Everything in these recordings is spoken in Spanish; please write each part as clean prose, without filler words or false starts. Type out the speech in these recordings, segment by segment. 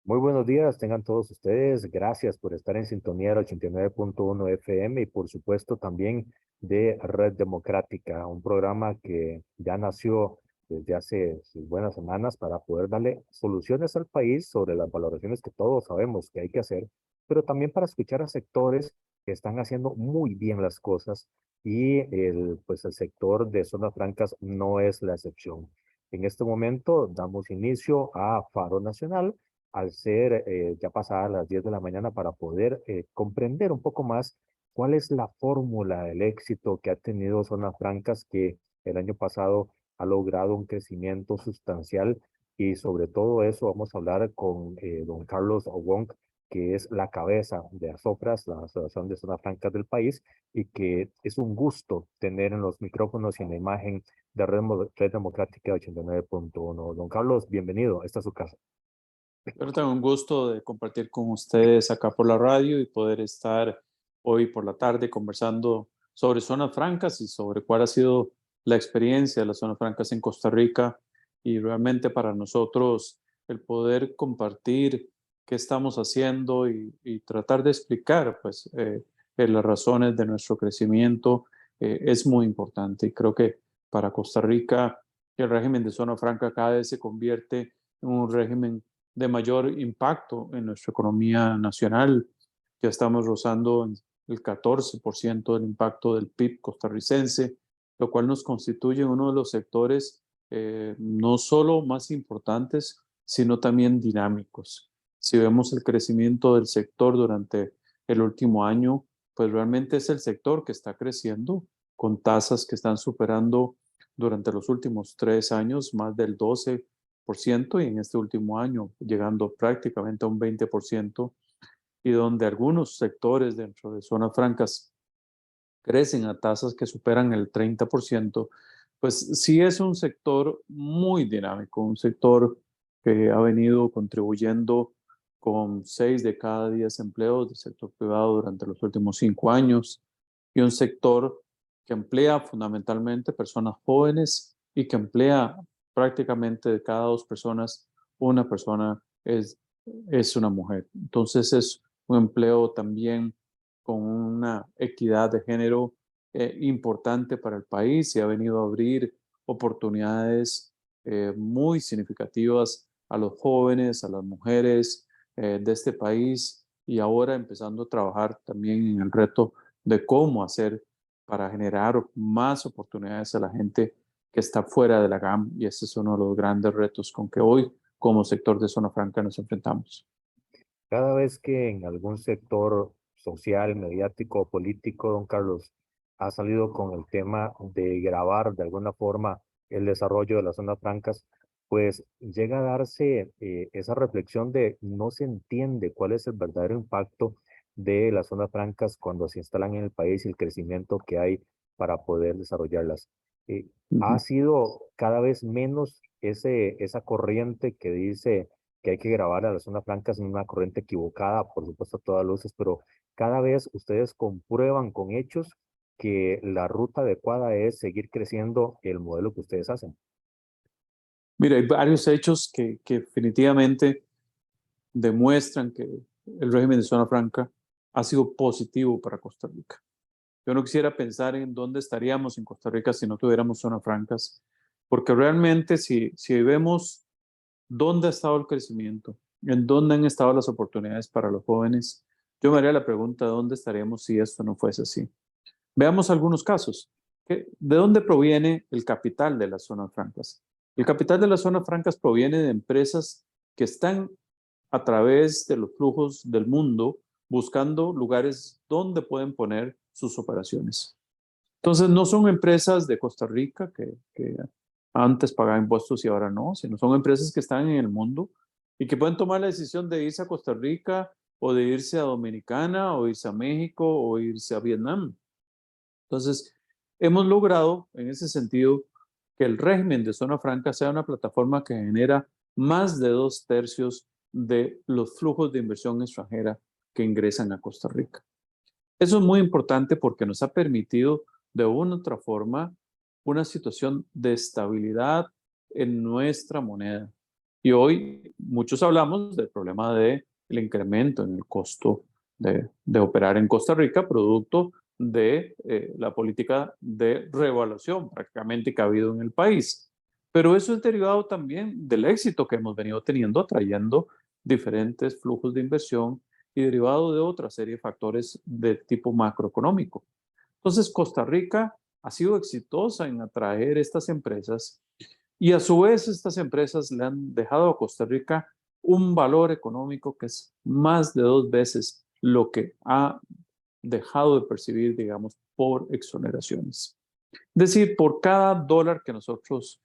Muy buenos días, tengan todos ustedes. Gracias por estar en sintonía del 89.1 FM y por supuesto también de Red Democrática, un programa que ya nació desde hace sus buenas semanas para poder darle soluciones al país sobre las valoraciones que todos sabemos que hay que hacer, pero también para escuchar a sectores que están haciendo muy bien las cosas y pues el sector de zonas francas no es la excepción. En este momento damos inicio a Faro Nacional al ser ya pasadas las 10 de la mañana para poder comprender un poco más cuál es la fórmula del éxito que ha tenido Zonas Francas, que el año pasado ha logrado un crecimiento sustancial y sobre todo eso vamos a hablar con don Carlos Wong, que es la cabeza de ASOFRAS, la Asociación de Zonas Francas del país, y que es un gusto tener en los micrófonos y en la imagen de Red Democrática 89.1. Don Carlos, bienvenido, esta es su casa. Pero tengo un gusto de compartir con ustedes acá por la radio y poder estar hoy por la tarde conversando sobre zonas francas y sobre cuál ha sido la experiencia de las zonas francas en Costa Rica y realmente para nosotros el poder compartir qué estamos haciendo y tratar de explicar pues las razones de nuestro crecimiento es muy importante y creo que para Costa Rica el régimen de zona franca cada vez se convierte en un régimen de mayor impacto en nuestra economía nacional. Ya estamos rozando el 14% del impacto del PIB costarricense, lo cual nos constituye uno de los sectores no solo más importantes, sino también dinámicos. Si vemos el crecimiento del sector durante el último año, pues realmente es el sector que está creciendo con tasas que están superando durante los últimos 3 años más del 12% y en este último año llegando prácticamente a un 20% y donde algunos sectores dentro de zonas francas crecen a tasas que superan el 30%, pues sí es un sector muy dinámico, un sector que ha venido contribuyendo con 6 de cada 10 empleos del sector privado durante los últimos 5 años y un sector que emplea fundamentalmente personas jóvenes y que emplea prácticamente de cada 2 personas, una persona es una mujer. Entonces es un empleo también con una equidad de género importante para el país y ha venido a abrir oportunidades muy significativas a los jóvenes, a las mujeres de este país y ahora empezando a trabajar también en el reto de cómo hacer para generar más oportunidades a la gente que está fuera de la GAM y ese es uno de los grandes retos con que hoy como sector de Zona Franca nos enfrentamos. Cada vez que en algún sector social, mediático o político, don Carlos, ha salido con el tema de grabar de alguna forma el desarrollo de las zonas francas, pues llega a darse esa reflexión de no se entiende cuál es el verdadero impacto de las zonas francas cuando se instalan en el país y el crecimiento que hay para poder desarrollarlas. Eh, ha sido cada vez menos esa corriente que dice que hay que grabar a las zonas francas en una corriente equivocada, por supuesto a todas luces, pero cada vez ustedes comprueban con hechos que la ruta adecuada es seguir creciendo el modelo que ustedes hacen. Mira, hay varios hechos que definitivamente demuestran que el régimen de zona franca ha sido positivo para Costa Rica. Yo no quisiera pensar en dónde estaríamos en Costa Rica si no tuviéramos zonas francas, porque realmente si vemos dónde ha estado el crecimiento, en dónde han estado las oportunidades para los jóvenes, yo me haría la pregunta, ¿dónde estaríamos si esto no fuese así? Veamos algunos casos. ¿De dónde proviene el capital de las zonas francas? El capital de las zonas francas proviene de empresas que están a través de los flujos del mundo buscando lugares donde pueden poner sus operaciones. Entonces, no son empresas de Costa Rica que antes pagaban impuestos y ahora no, sino son empresas que están en el mundo y que pueden tomar la decisión de irse a Costa Rica o de irse a Dominicana o irse a México o irse a Vietnam. Entonces, hemos logrado en ese sentido que el régimen de zona franca sea una plataforma que genera más de 2/3 de los flujos de inversión extranjera que ingresan a Costa Rica. Eso es muy importante porque nos ha permitido de una u otra forma una situación de estabilidad en nuestra moneda. Y hoy muchos hablamos del problema del incremento en el costo de operar en Costa Rica, producto de la política de revaluación prácticamente que ha habido en el país. Pero eso es derivado también del éxito que hemos venido teniendo, atrayendo diferentes flujos de inversión y derivado de otra serie de factores de tipo macroeconómico. Entonces, Costa Rica ha sido exitosa en atraer estas empresas y a su vez estas empresas le han dejado a Costa Rica un valor económico que es más de 2 veces lo que ha dejado de percibir, digamos, por exoneraciones. Es decir, por cada dólar que nosotros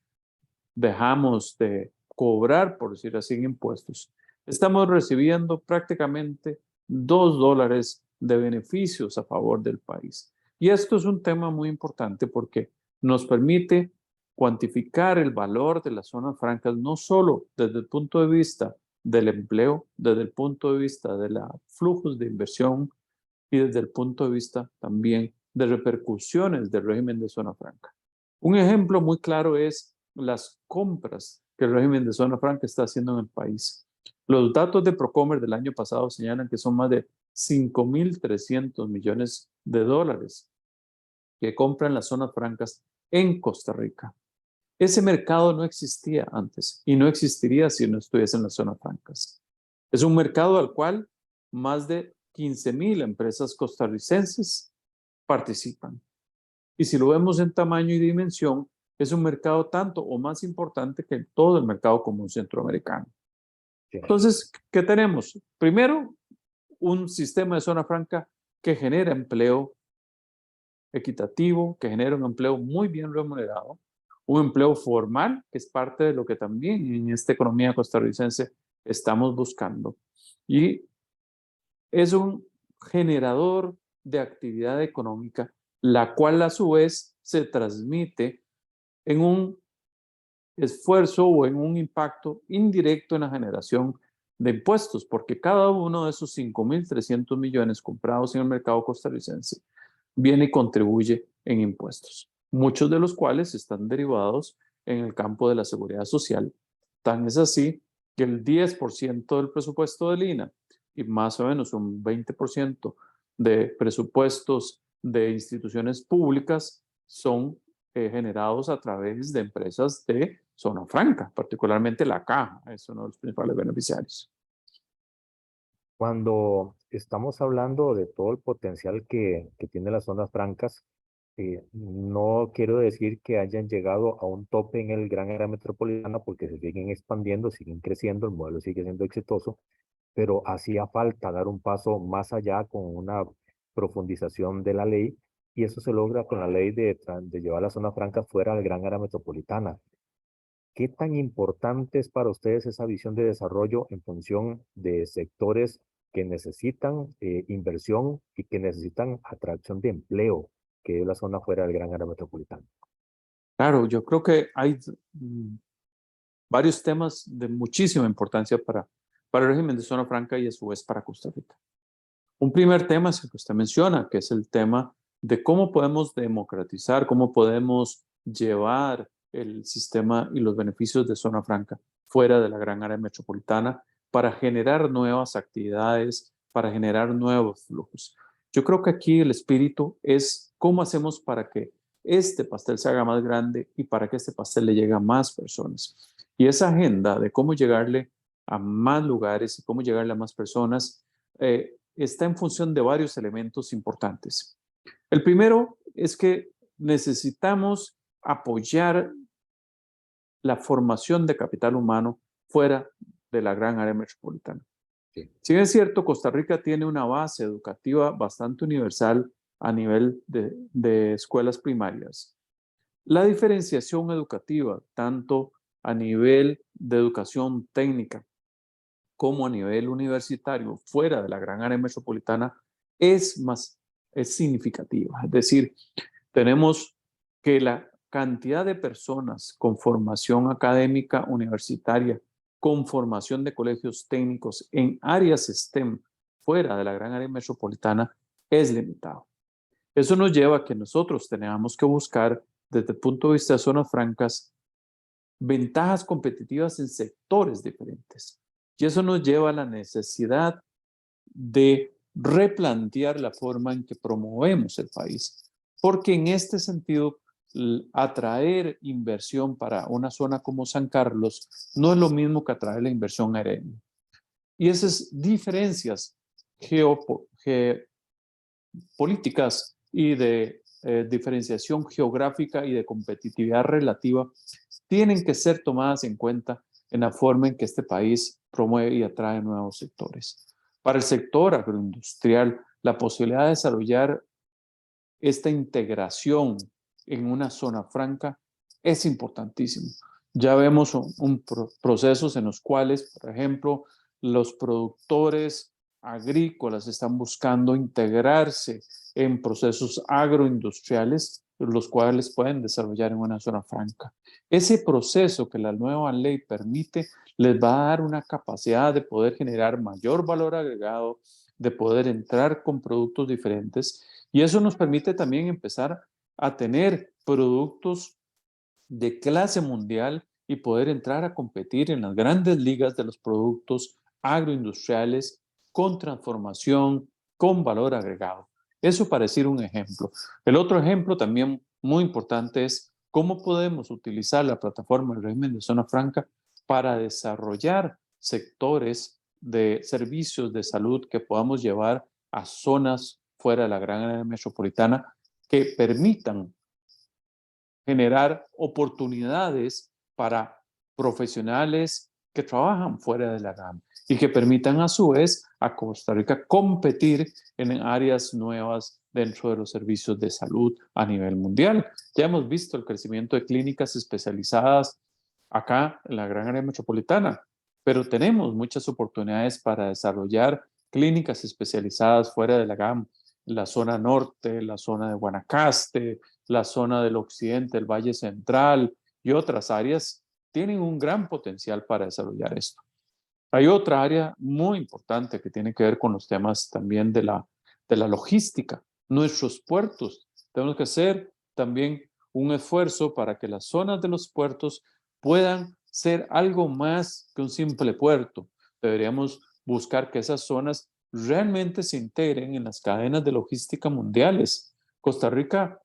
dejamos de cobrar, por decir así, en impuestos, estamos recibiendo prácticamente $2 de beneficios a favor del país. Y esto es un tema muy importante porque nos permite cuantificar el valor de las zonas francas, no solo desde el punto de vista del empleo, desde el punto de vista de los flujos de inversión y desde el punto de vista también de repercusiones del régimen de zona franca. Un ejemplo muy claro es las compras que el régimen de zona franca está haciendo en el país. Los datos de Procomer del año pasado señalan que son más de 5.300 millones de dólares que compran las zonas francas en Costa Rica. Ese mercado no existía antes y no existiría si no estuviesen las zonas francas. Es un mercado al cual más de 15.000 empresas costarricenses participan. Y si lo vemos en tamaño y dimensión, es un mercado tanto o más importante que todo el mercado común centroamericano. Entonces, ¿qué tenemos? Primero, un sistema de zona franca que genera empleo equitativo, que genera un empleo muy bien remunerado, un empleo formal, que es parte de lo que también en esta economía costarricense estamos buscando. Y es un generador de actividad económica, la cual a su vez se transmite en un esfuerzo o en un impacto indirecto en la generación de impuestos, porque cada uno de esos 5.300 millones comprados en el mercado costarricense viene y contribuye en impuestos, muchos de los cuales están derivados en el campo de la seguridad social. Tan es así que el 10% del presupuesto del INA y más o menos un 20% de presupuestos de instituciones públicas son generados a través de empresas de zona franca, particularmente la Caja, es uno de los principales beneficiarios. Cuando estamos hablando de todo el potencial que tiene las zonas francas, no quiero decir que hayan llegado a un tope en el gran área metropolitana porque se siguen expandiendo, siguen creciendo, el modelo sigue siendo exitoso, pero hacía falta dar un paso más allá con una profundización de la ley y eso se logra con la ley de llevar las zonas francas fuera del gran área metropolitana. ¿Qué tan importante es para ustedes esa visión de desarrollo en función de sectores que necesitan inversión y que necesitan atracción de empleo, que es la zona fuera del gran área metropolitana? Claro, yo creo que hay mm, varios temas de muchísima importancia para el régimen de zona franca y a su vez para Costa Rica. Un primer tema es el que usted menciona, que es el tema de cómo podemos democratizar, cómo podemos llevar el sistema y los beneficios de zona franca fuera de la gran área metropolitana para generar nuevas actividades, para generar nuevos flujos. Yo creo que aquí el espíritu es cómo hacemos para que este pastel se haga más grande y para que este pastel le llegue a más personas. Y esa agenda de cómo llegarle a más lugares y cómo llegarle a más personas está en función de varios elementos importantes. El primero es que necesitamos apoyar la formación de capital humano fuera de la gran área metropolitana. Sí. Si bien es cierto, Costa Rica tiene una base educativa bastante universal a nivel de escuelas primarias. La diferenciación educativa, tanto a nivel de educación técnica como a nivel universitario, fuera de la gran área metropolitana, es significativa. Es decir, tenemos que la cantidad de personas con formación académica universitaria, con formación de colegios técnicos en áreas STEM fuera de la gran área metropolitana es limitado. Eso nos lleva a que nosotros tengamos que buscar, desde el punto de vista de zonas francas, ventajas competitivas en sectores diferentes. Y eso nos lleva a la necesidad de replantear la forma en que promovemos el país. Porque en este sentido, atraer inversión para una zona como San Carlos no es lo mismo que atraer la inversión a Heredia. Y esas diferencias geopolíticas y de diferenciación geográfica y de competitividad relativa tienen que ser tomadas en cuenta en la forma en que este país promueve y atrae nuevos sectores. Para el sector agroindustrial, la posibilidad de desarrollar esta integración en una zona franca es importantísimo. Ya vemos procesos en los cuales, por ejemplo, los productores agrícolas están buscando integrarse en procesos agroindustriales, los cuales pueden desarrollar en una zona franca. Ese proceso que la nueva ley permite les va a dar una capacidad de poder generar mayor valor agregado, de poder entrar con productos diferentes, y eso nos permite también empezar a tener productos de clase mundial y poder entrar a competir en las grandes ligas de los productos agroindustriales con transformación, con valor agregado. Eso para decir un ejemplo. El otro ejemplo también muy importante es cómo podemos utilizar la plataforma del régimen de zona franca para desarrollar sectores de servicios de salud que podamos llevar a zonas fuera de la gran área metropolitana que permitan generar oportunidades para profesionales que trabajan fuera de la GAM y que permitan a su vez a Costa Rica competir en áreas nuevas dentro de los servicios de salud a nivel mundial. Ya hemos visto el crecimiento de clínicas especializadas acá en la gran área metropolitana, pero tenemos muchas oportunidades para desarrollar clínicas especializadas fuera de la GAM, la zona norte, la zona de Guanacaste, la zona del occidente, el Valle Central y otras áreas tienen un gran potencial para desarrollar esto. Hay otra área muy importante que tiene que ver con los temas también de la logística. Nuestros puertos, tenemos que hacer también un esfuerzo para que las zonas de los puertos puedan ser algo más que un simple puerto. Deberíamos buscar que esas zonas realmente se integren en las cadenas de logística mundiales. Costa Rica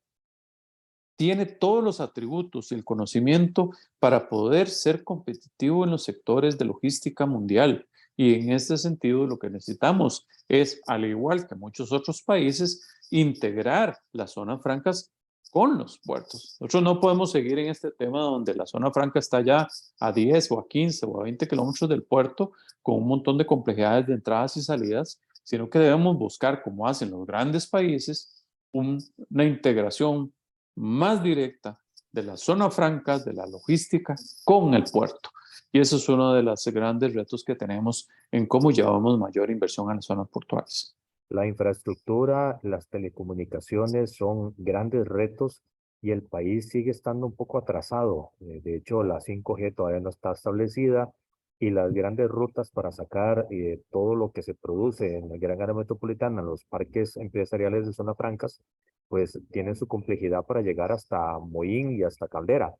tiene todos los atributos y el conocimiento para poder ser competitivo en los sectores de logística mundial. Y en este sentido, lo que necesitamos es, al igual que muchos otros países, integrar las zonas francas con los puertos. Nosotros no podemos seguir en este tema donde la zona franca está ya a 10 o a 15 o a 20 kilómetros del puerto con un montón de complejidades de entradas y salidas, sino que debemos buscar, como hacen los grandes países, una integración más directa de las zonas francas, de la logística, con el puerto. Y eso es uno de los grandes retos que tenemos en cómo llevamos mayor inversión a las zonas portuarias. La infraestructura, las telecomunicaciones son grandes retos y el país sigue estando un poco atrasado. De hecho, la 5G todavía no está establecida y las grandes rutas para sacar todo lo que se produce en la gran área metropolitana, los parques empresariales de zonas francas, pues tienen su complejidad para llegar hasta Moín y hasta Caldera.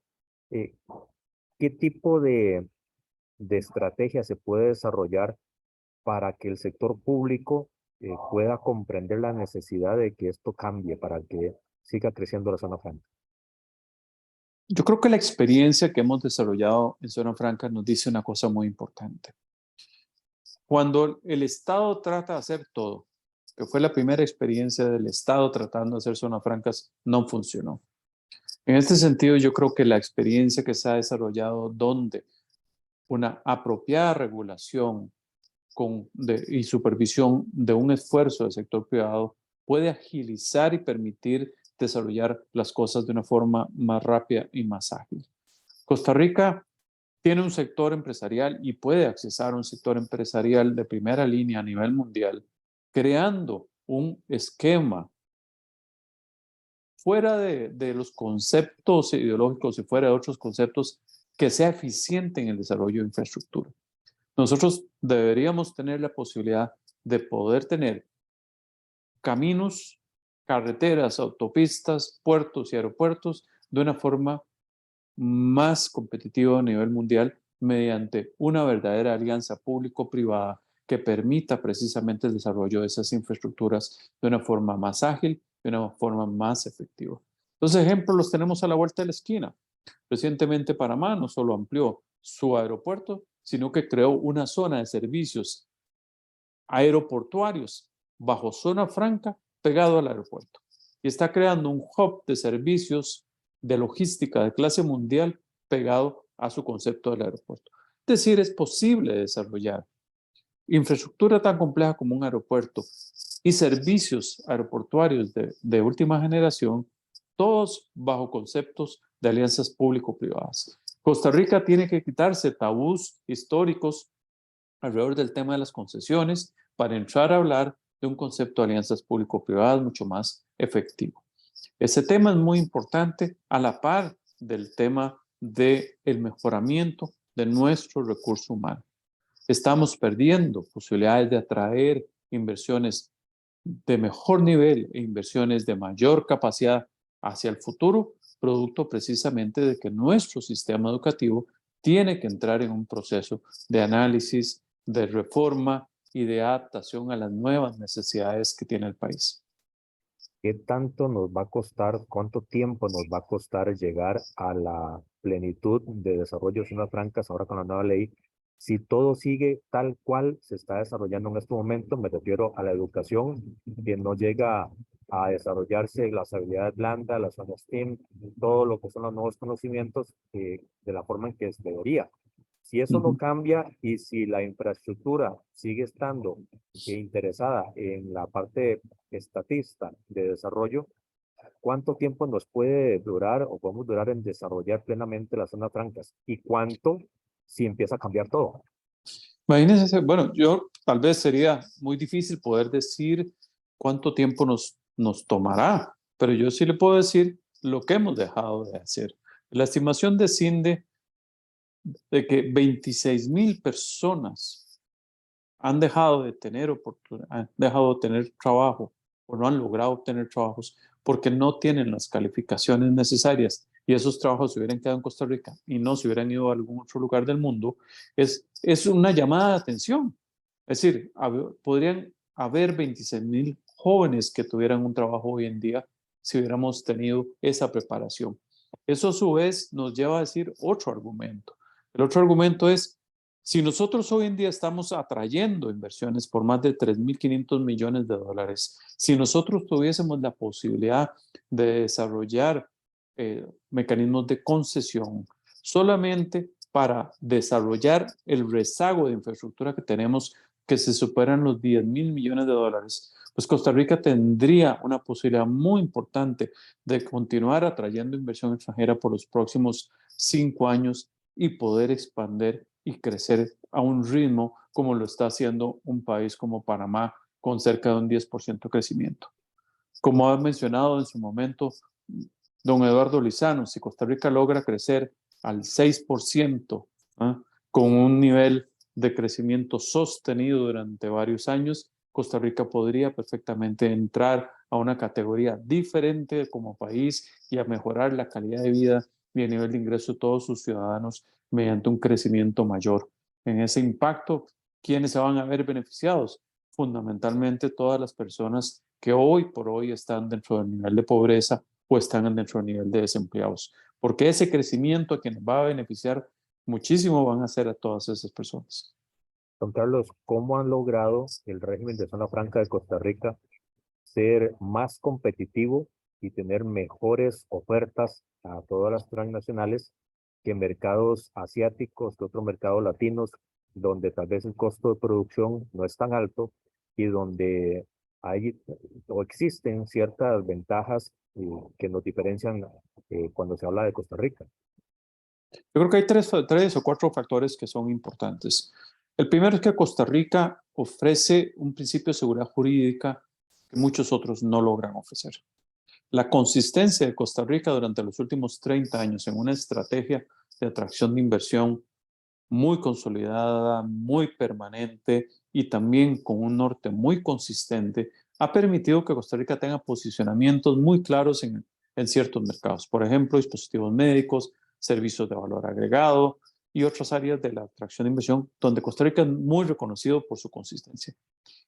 Eh, ¿Qué tipo de estrategia se puede desarrollar para que el sector público pueda comprender la necesidad de que esto cambie para que siga creciendo la zona franca? Yo creo que la experiencia que hemos desarrollado en zona franca nos dice una cosa muy importante. Cuando el Estado trata de hacer todo, que fue la primera experiencia del Estado tratando de hacer zonas francas, no funcionó. En este sentido, yo creo que la experiencia que se ha desarrollado donde una apropiada regulación y supervisión de un esfuerzo del sector privado puede agilizar y permitir desarrollar las cosas de una forma más rápida y más ágil. Costa Rica tiene un sector empresarial y puede accesar a un sector empresarial de primera línea a nivel mundial, creando un esquema fuera de los conceptos ideológicos y fuera de otros conceptos que sea eficiente en el desarrollo de infraestructura. Nosotros deberíamos tener la posibilidad de poder tener caminos, carreteras, autopistas, puertos y aeropuertos de una forma más competitivo a nivel mundial mediante una verdadera alianza público-privada que permita precisamente el desarrollo de esas infraestructuras de una forma más ágil, de una forma más efectiva. Los ejemplos los tenemos a la vuelta de la esquina. Recientemente Panamá no solo amplió su aeropuerto, sino que creó una zona de servicios aeroportuarios bajo zona franca pegado al aeropuerto. Y está creando un hub de servicios de logística de clase mundial pegado a su concepto del aeropuerto. Es decir, es posible desarrollar infraestructura tan compleja como un aeropuerto y servicios aeroportuarios de última generación, todos bajo conceptos de alianzas público-privadas. Costa Rica tiene que quitarse tabús históricos alrededor del tema de las concesiones para entrar a hablar de un concepto de alianzas público-privadas mucho más efectivo. Ese tema es muy importante a la par del tema del mejoramiento de nuestro recurso humano. Estamos perdiendo posibilidades de atraer inversiones de mejor nivel e inversiones de mayor capacidad hacia el futuro, producto precisamente de que nuestro sistema educativo tiene que entrar en un proceso de análisis, de reforma y de adaptación a las nuevas necesidades que tiene el país. ¿Qué tanto nos va a costar, cuánto tiempo nos va a costar llegar a la plenitud de desarrollo de zonas francas ahora con la nueva ley? Si todo sigue tal cual se está desarrollando en este momento, me refiero a la educación, que no llega a desarrollarse las habilidades blandas, las zonas STEAM, todo lo que son los nuevos conocimientos de la forma en que se debería. Si eso no cambia y si la infraestructura sigue estando interesada en la parte estatista de desarrollo, ¿cuánto tiempo nos puede durar o podemos durar en desarrollar plenamente las zonas francas? ¿Y cuánto si empieza a cambiar todo? Imagínense, bueno, yo tal vez sería muy difícil poder decir cuánto tiempo nos tomará, pero yo sí le puedo decir lo que hemos dejado de hacer. La estimación de CINDE de que 26,000 personas han dejado de tener han dejado de tener trabajo o no han logrado obtener trabajos porque no tienen las calificaciones necesarias y esos trabajos se hubieran quedado en Costa Rica y no se hubieran ido a algún otro lugar del mundo, es una llamada de atención. Es decir, podrían haber 26,000 jóvenes que tuvieran un trabajo hoy en día si hubiéramos tenido esa preparación. Eso a su vez nos lleva a decir otro argumento. El otro argumento es, si nosotros hoy en día estamos atrayendo inversiones por más de 3.500 millones de dólares, si nosotros tuviésemos la posibilidad de desarrollar mecanismos de concesión solamente para desarrollar el rezago de infraestructura que tenemos, que se superan los 10,000 millones de dólares, pues Costa Rica tendría una posibilidad muy importante de continuar atrayendo inversión extranjera por los próximos 5 años y poder expandir y crecer a un ritmo como lo está haciendo un país como Panamá con cerca de un 10% de crecimiento. Como ha mencionado en su momento don Eduardo Lizano, si Costa Rica logra crecer al 6%, ¿eh? con un nivel de crecimiento sostenido durante varios años, Costa Rica podría perfectamente entrar a una categoría diferente como país y a mejorar la calidad de vida y el nivel de ingreso de todos sus ciudadanos mediante un crecimiento mayor. En ese impacto, ¿quiénes se van a ver beneficiados? Fundamentalmente todas las personas que hoy por hoy están dentro del nivel de pobreza o están dentro del nivel de desempleados. Porque ese crecimiento a quienes va a beneficiar muchísimo van a ser a todas esas personas. Don Carlos, ¿cómo han logrado el régimen de zona franca de Costa Rica ser más competitivo y tener mejores ofertas a todas las transnacionales que mercados asiáticos, que otros mercados latinos, donde tal vez el costo de producción no es tan alto y donde hay o existen ciertas ventajas que nos diferencian cuando se habla de Costa Rica? Yo creo que hay tres o cuatro factores que son importantes. El primero es que Costa Rica ofrece un principio de seguridad jurídica que muchos otros no logran ofrecer. La consistencia de Costa Rica durante los últimos 30 años en una estrategia de atracción de inversión muy consolidada, muy permanente y también con un norte muy consistente, ha permitido que Costa Rica tenga posicionamientos muy claros en ciertos mercados. Por ejemplo, dispositivos médicos, servicios de valor agregado y otras áreas de la atracción de inversión donde Costa Rica es muy reconocido por su consistencia.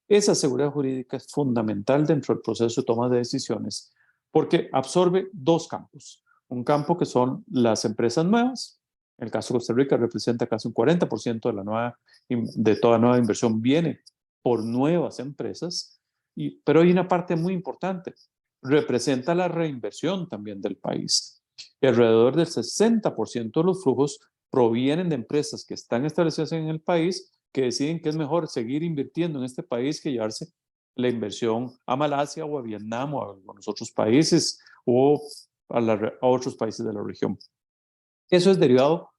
Esa seguridad jurídica es fundamental dentro del proceso de toma de decisiones porque absorbe dos campos. Un campo que son las empresas nuevas. En el caso de Costa Rica representa casi un 40% de toda nueva inversión viene por nuevas empresas, pero hay una parte muy importante. Representa la reinversión también del país. Y alrededor del 60% de los flujos provienen de empresas que están establecidas en el país que deciden que es mejor seguir invirtiendo en este país que llevarse la inversión a Malasia o a Vietnam o a algunos otros países o a otros países de la región. Eso es derivado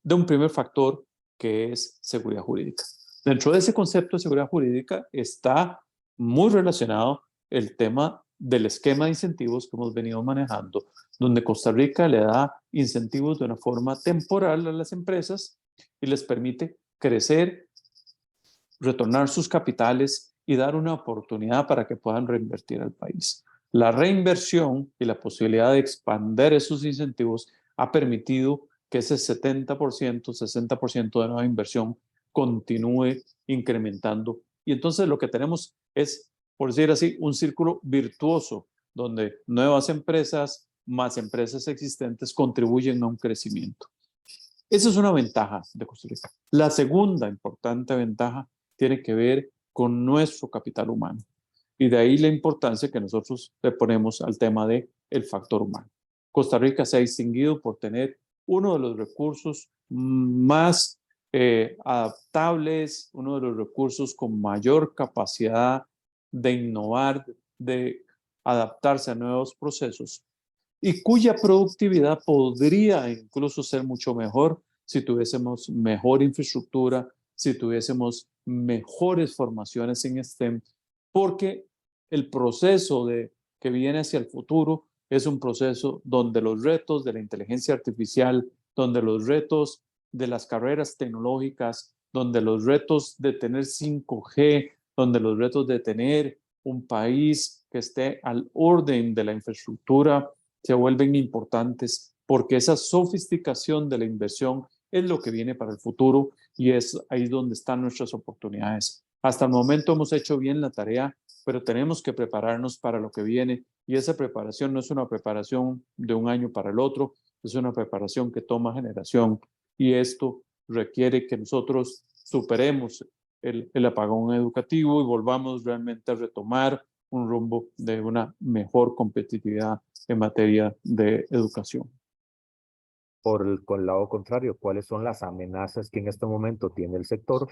de un primer factor que es seguridad jurídica. Dentro de ese concepto de seguridad jurídica está muy relacionado el tema del esquema de incentivos que hemos venido manejando, donde Costa Rica le da incentivos de una forma temporal a las empresas y les permite crecer, retornar sus capitales y dar una oportunidad para que puedan reinvertir al país. La reinversión y la posibilidad de expandir esos incentivos ha permitido que ese 70%, 60% de nueva inversión continúe incrementando. Y entonces lo que tenemos es, por decir así, un círculo virtuoso donde nuevas empresas más empresas existentes contribuyen a un crecimiento. Esa es una ventaja de Costa Rica. La segunda importante ventaja tiene que ver con nuestro capital humano. Y de ahí la importancia que nosotros le ponemos al tema del factor humano. Costa Rica se ha distinguido por tener uno de los recursos más adaptables, uno de los recursos con mayor capacidad de innovar, de adaptarse a nuevos procesos y cuya productividad podría incluso ser mucho mejor si tuviésemos mejor infraestructura, si tuviésemos mejores formaciones en STEM, porque el proceso que viene hacia el futuro es un proceso donde los retos de la inteligencia artificial, donde los retos de las carreras tecnológicas, donde los retos de tener 5G, donde los retos de tener un país que esté al orden de la infraestructura se vuelven importantes porque esa sofisticación de la inversión es lo que viene para el futuro y es ahí donde están nuestras oportunidades. Hasta el momento hemos hecho bien la tarea, pero tenemos que prepararnos para lo que viene y esa preparación no es una preparación de un año para el otro, es una preparación que toma generación y esto requiere que nosotros superemos el apagón educativo y volvamos realmente a retomar un rumbo de una mejor competitividad en materia de educación. Con el lado contrario, ¿cuáles son las amenazas que en este momento tiene el sector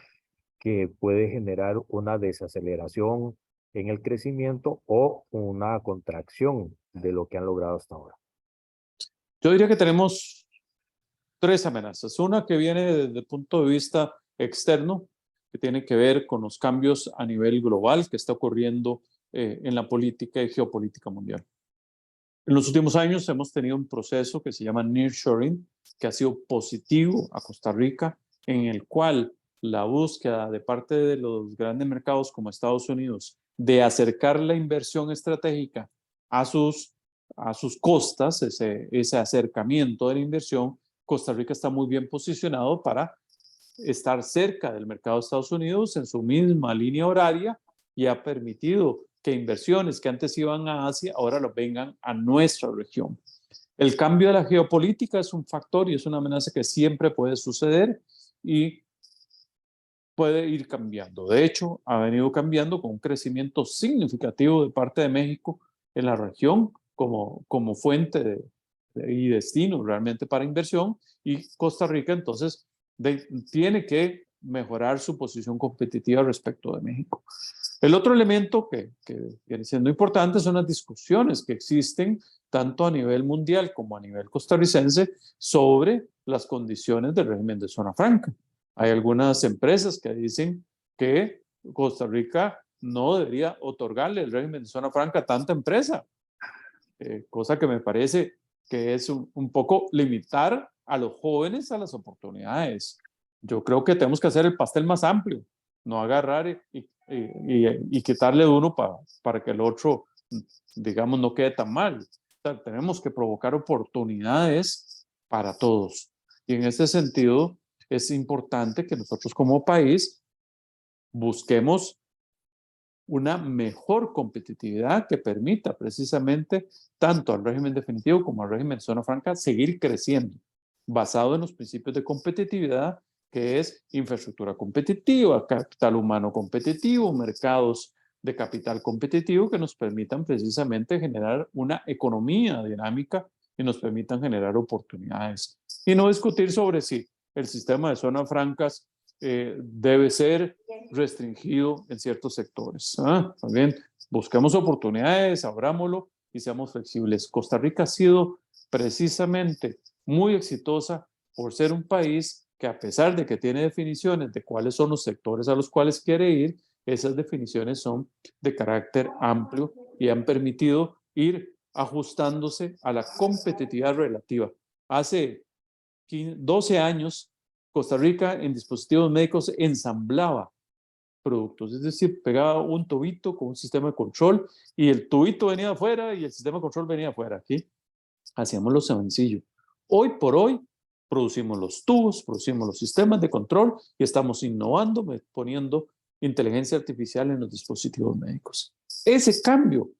que puede generar una desaceleración en el crecimiento o una contracción de lo que han logrado hasta ahora? Yo diría que tenemos tres amenazas. Una que viene desde el punto de vista externo, que tiene que ver con los cambios a nivel global que está ocurriendo en la política y geopolítica mundial. En los últimos años hemos tenido un proceso que se llama nearshoring, que ha sido positivo a Costa Rica, en el cual la búsqueda de parte de los grandes mercados como Estados Unidos de acercar la inversión estratégica a sus costas, ese acercamiento de la inversión, Costa Rica está muy bien posicionado para estar cerca del mercado de Estados Unidos en su misma línea horaria y ha permitido que inversiones que antes iban a Asia ahora lo vengan a nuestra región. El cambio de la geopolítica es un factor y es una amenaza que siempre puede suceder y puede ir cambiando. De hecho, ha venido cambiando con un crecimiento significativo de parte de México en la región como fuente y destino realmente para inversión y Costa Rica entonces tiene que mejorar su posición competitiva respecto de México. El otro elemento que viene siendo importante son las discusiones que existen tanto a nivel mundial como a nivel costarricense sobre las condiciones del régimen de zona franca. Hay algunas empresas que dicen que Costa Rica no debería otorgarle el régimen de zona franca a tanta empresa, cosa que me parece que es un poco limitar a los jóvenes a las oportunidades. Yo creo que tenemos que hacer el pastel más amplio, no agarrar y quitarle uno para que el otro, digamos, no quede tan mal. O sea, tenemos que provocar oportunidades para todos. Y en ese sentido es importante que nosotros como país busquemos una mejor competitividad que permita precisamente tanto al régimen definitivo como al régimen de zona franca seguir creciendo, basado en los principios de competitividad, que es infraestructura competitiva, capital humano competitivo, mercados de capital competitivo que nos permitan precisamente generar una economía dinámica y nos permitan generar oportunidades. Y no discutir sobre si el sistema de zonas francas debe ser restringido en ciertos sectores. También busquemos oportunidades, abrámoslo y seamos flexibles. Costa Rica ha sido precisamente muy exitosa por ser un país que, a pesar de que tiene definiciones de cuáles son los sectores a los cuales quiere ir, esas definiciones son de carácter amplio y han permitido ir ajustándose a la competitividad relativa. Hace 12 años, Costa Rica en dispositivos médicos ensamblaba productos, es decir, pegaba un tubito con un sistema de control y el tubito venía de afuera y el sistema de control venía de afuera. Aquí hacíamos lo sencillo. Hoy por hoy producimos los tubos, producimos los sistemas de control y estamos innovando, poniendo inteligencia artificial en los dispositivos médicos. Ese cambio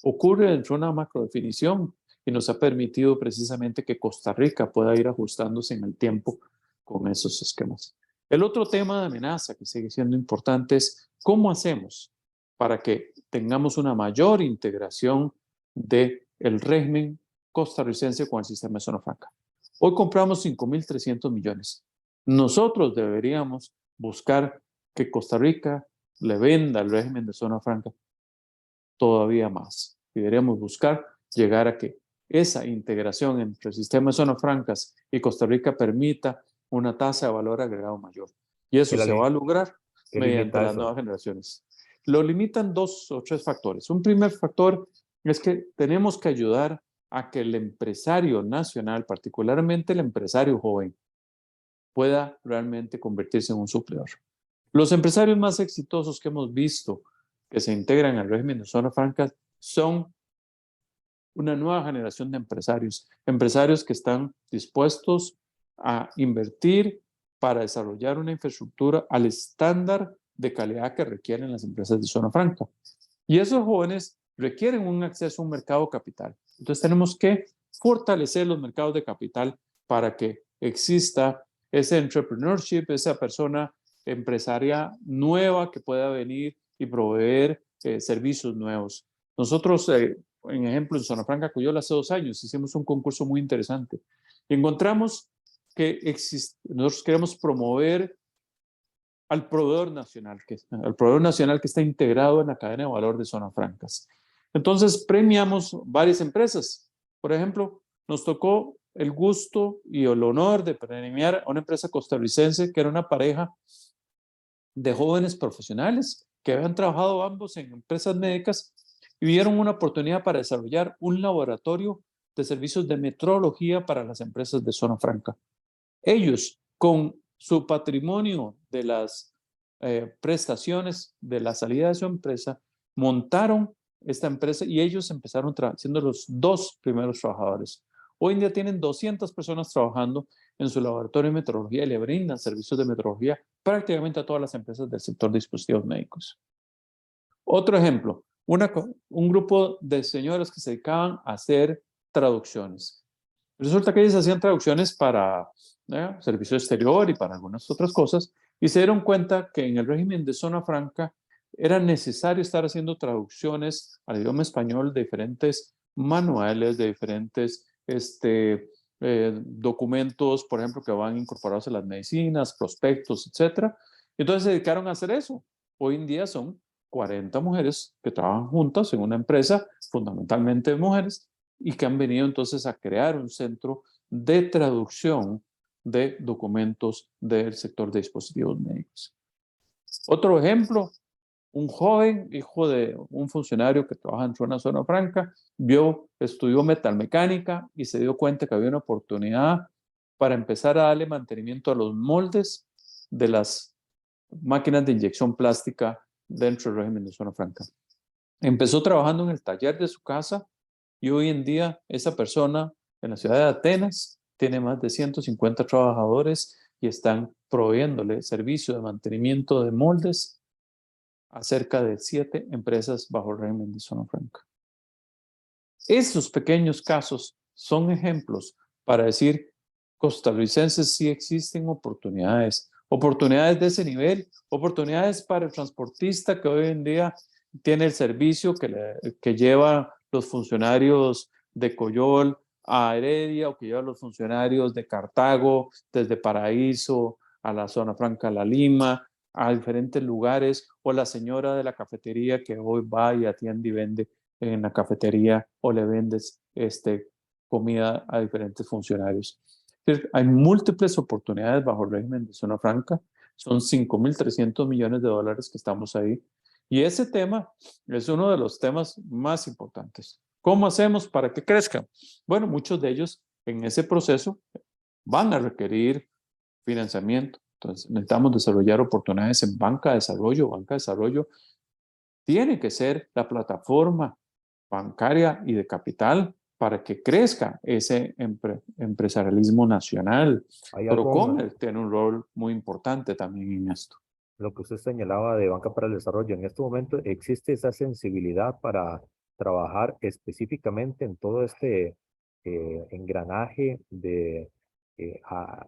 ocurre dentro de una macrodefinición y nos ha permitido precisamente que Costa Rica pueda ir ajustándose en el tiempo con esos esquemas. El otro tema de amenaza que sigue siendo importante es cómo hacemos para que tengamos una mayor integración del régimen costarricense con el sistema de zona franca. Hoy compramos 5.300 millones. Nosotros deberíamos buscar que Costa Rica le venda al régimen de zona franca todavía más. Deberíamos buscar llegar a que esa integración entre el sistema de zonas francas y Costa Rica permita una tasa de valor agregado mayor. Y eso se va a lograr mediante las nuevas generaciones. Lo limitan 2 o 3 factores. Un primer factor es que tenemos que ayudar a que el empresario nacional, particularmente el empresario joven, pueda realmente convertirse en un suplidor. Los empresarios más exitosos que hemos visto que se integran al régimen de zonas francas son una nueva generación de empresarios, empresarios que están dispuestos a invertir para desarrollar una infraestructura al estándar de calidad que requieren las empresas de zona franca. Y esos jóvenes requieren un acceso a un mercado capital. Entonces tenemos que fortalecer los mercados de capital para que exista ese entrepreneurship, esa persona empresaria nueva que pueda venir y proveer servicios nuevos. Nosotros, en ejemplo, en Zona Franca Coyola hace 2 años hicimos un concurso muy interesante y encontramos que nosotros queremos promover al proveedor nacional que está integrado en la cadena de valor de Zonas Francas. Entonces premiamos varias empresas. Por ejemplo, nos tocó el gusto y el honor de premiar a una empresa costarricense que era una pareja de jóvenes profesionales que habían trabajado ambos en empresas médicas y vieron una oportunidad para desarrollar un laboratorio de servicios de metrología para las empresas de Zona Franca. Ellos, con su patrimonio de las prestaciones de la salida de su empresa, montaron esta empresa y ellos empezaron siendo los 2 primeros trabajadores. Hoy en día tienen 200 personas trabajando en su laboratorio de metrología y le brindan servicios de metrología prácticamente a todas las empresas del sector de dispositivos médicos. Otro ejemplo, un grupo de señoras que se dedicaban a hacer traducciones. Resulta que ellos hacían traducciones para servicio exterior y para algunas otras cosas y se dieron cuenta que en el régimen de zona franca era necesario estar haciendo traducciones al idioma español de diferentes manuales, de diferentes documentos, por ejemplo, que van incorporados a las medicinas, prospectos, etc. Entonces se dedicaron a hacer eso. Hoy en día son 40 mujeres que trabajan juntas en una empresa, fundamentalmente de mujeres, y que han venido entonces a crear un centro de traducción de documentos del sector de dispositivos médicos. Otro ejemplo, un joven, hijo de un funcionario que trabaja en una zona franca, estudió metalmecánica y se dio cuenta que había una oportunidad para empezar a darle mantenimiento a los moldes de las máquinas de inyección plástica dentro del régimen de zona franca. Empezó trabajando en el taller de su casa y hoy en día esa persona en la ciudad de Atenas tiene más de 150 trabajadores y están proveyéndole servicio de mantenimiento de moldes a cerca de 7 empresas bajo el régimen de zona franca. Esos pequeños casos son ejemplos para decir, costarricenses, sí existen oportunidades, oportunidades de ese nivel, oportunidades para el transportista que hoy en día tiene el servicio que lleva los funcionarios de Coyol a Heredia o que lleva los funcionarios de Cartago desde Paraíso a la zona franca, La Lima, a diferentes lugares, o la señora de la cafetería que hoy va y atiende y vende en la cafetería o le vendes comida a diferentes funcionarios. Entonces, hay múltiples oportunidades bajo el régimen de zona franca. Son 5.300 millones de dólares que estamos ahí. Y ese tema es uno de los temas más importantes. ¿Cómo hacemos para que crezcan? Bueno, muchos de ellos en ese proceso van a requerir financiamiento. Entonces, necesitamos desarrollar oportunidades en banca de desarrollo. Banca de desarrollo tiene que ser la plataforma bancaria y de capital para que crezca ese empresarialismo nacional. ¿Hay algo, Procomer tiene un rol muy importante también en esto. lo que usted señalaba de Banca para el Desarrollo, en este momento existe esa sensibilidad para trabajar específicamente en todo este engranaje de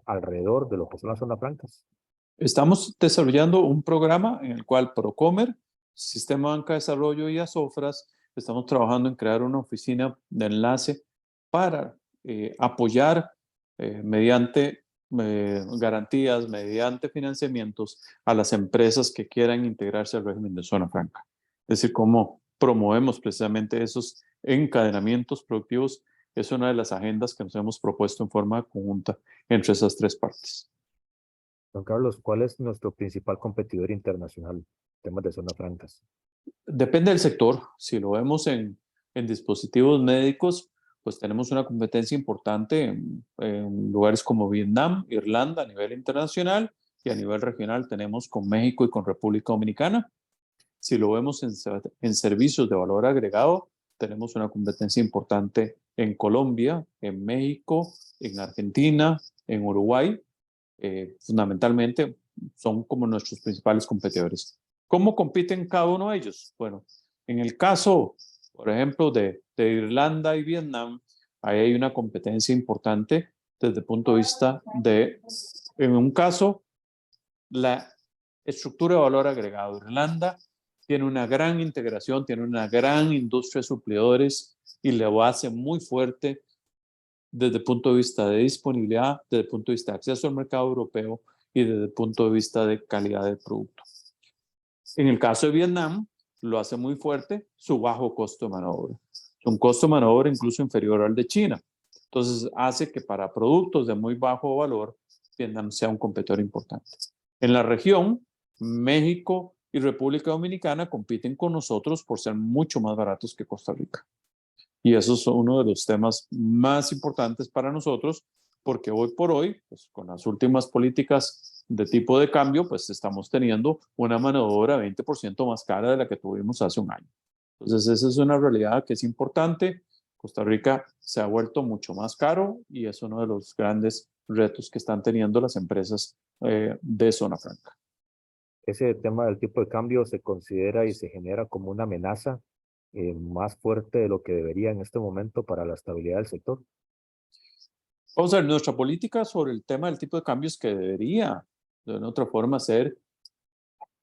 alrededor de lo que son las zonas francas? Estamos desarrollando un programa en el cual Procomer, Sistema Banca de Desarrollo y Asofras, estamos trabajando en crear una oficina de enlace para apoyar mediante garantías, mediante financiamientos a las empresas que quieran integrarse al régimen de zona franca. Es decir, cómo promovemos precisamente esos encadenamientos productivos es una de las agendas que nos hemos propuesto en forma conjunta entre esas 3 partes. Don Carlos, ¿cuál es nuestro principal competidor internacional en temas de zonas francas? Depende del sector. Si lo vemos en dispositivos médicos, pues tenemos una competencia importante en lugares como Vietnam, Irlanda a nivel internacional, y a nivel regional tenemos con México y con República Dominicana. Si lo vemos en servicios de valor agregado, tenemos una competencia importante en Colombia, en México, en Argentina, en Uruguay. Fundamentalmente son como nuestros principales competidores. ¿Cómo compiten cada uno de ellos? Bueno, en el caso, por ejemplo, de Irlanda y Vietnam, ahí hay una competencia importante desde el punto de vista de, en un caso, la estructura de valor agregado. Irlanda tiene una gran integración, tiene una gran industria de suplidores y lo hace muy fuerte desde el punto de vista de disponibilidad, desde el punto de vista de acceso al mercado europeo y desde el punto de vista de calidad del producto. En el caso de Vietnam, lo hace muy fuerte su bajo costo de mano de obra. Un costo de mano de obra incluso inferior al de China. Entonces, hace que para productos de muy bajo valor, Vietnam sea un competidor importante. En la región, México y República Dominicana compiten con nosotros por ser mucho más baratos que Costa Rica. Y eso es uno de los temas más importantes para nosotros, porque hoy por hoy, pues, con las últimas políticas de tipo de cambio, pues estamos teniendo una mano de obra 20% más cara de la que tuvimos hace un año. Entonces, esa es una realidad que es importante. Costa Rica se ha vuelto mucho más caro y es uno de los grandes retos que están teniendo las empresas de zona franca. Ese tema del tipo de cambio se considera y se genera como una amenaza más fuerte de lo que debería en este momento para la estabilidad del sector. Vamos a ver, nuestra política sobre el tema del tipo de cambio es que debería, de una otra forma, ser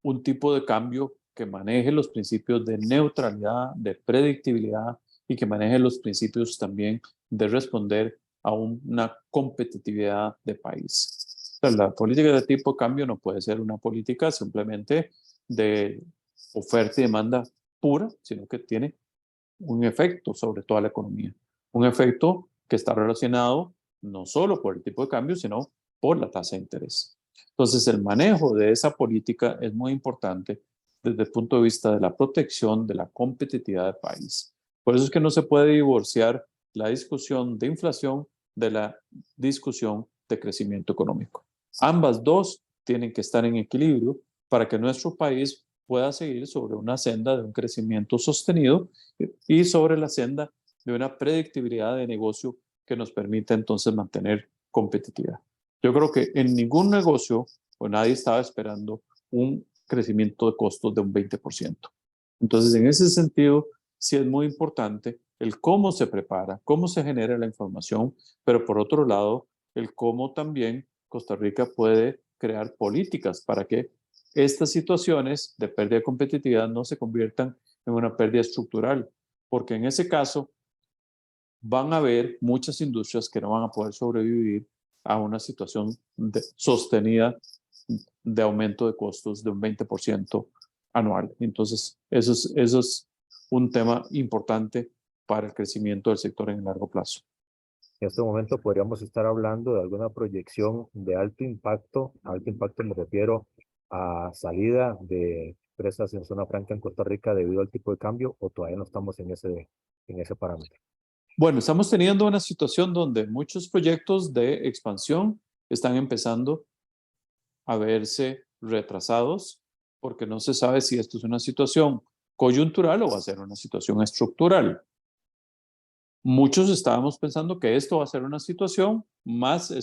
un tipo de cambio que maneje los principios de neutralidad, de predictibilidad y que maneje los principios también de responder a una competitividad de país. O sea, la política de tipo de cambio no puede ser una política simplemente de oferta y demanda pura, sino que tiene un efecto sobre toda la economía. Un efecto que está relacionado no solo por el tipo de cambio, sino por la tasa de interés. Entonces, el manejo de esa política es muy importante desde el punto de vista de la protección de la competitividad del país. Por eso es que no se puede divorciar la discusión de inflación de la discusión de crecimiento económico. Ambas dos tienen que estar en equilibrio para que nuestro país pueda seguir sobre una senda de un crecimiento sostenido y sobre la senda de una predictibilidad de negocio que nos permita entonces mantener competitividad. Yo creo que en ningún negocio, pues nadie estaba esperando un crecimiento de costos de un 20%. Entonces, en ese sentido, sí es muy importante el cómo se prepara, cómo se genera la información, pero por otro lado, el cómo también Costa Rica puede crear políticas para que estas situaciones de pérdida de competitividad no se conviertan en una pérdida estructural, porque en ese caso van a haber muchas industrias que no van a poder sobrevivir a una situación sostenida de aumento de costos de un 20% anual. Entonces, eso es un tema importante para el crecimiento del sector en el largo plazo. En este momento podríamos estar hablando de alguna proyección de alto impacto. Alto impacto me refiero a salida de empresas en zona franca en Costa Rica debido al tipo de cambio, o todavía no estamos en ese parámetro. Bueno, estamos teniendo una situación donde muchos proyectos de expansión están empezando a verse retrasados porque no se sabe si esto es una situación coyuntural o va a ser una situación estructural. Muchos estábamos pensando que esto va a ser una situación más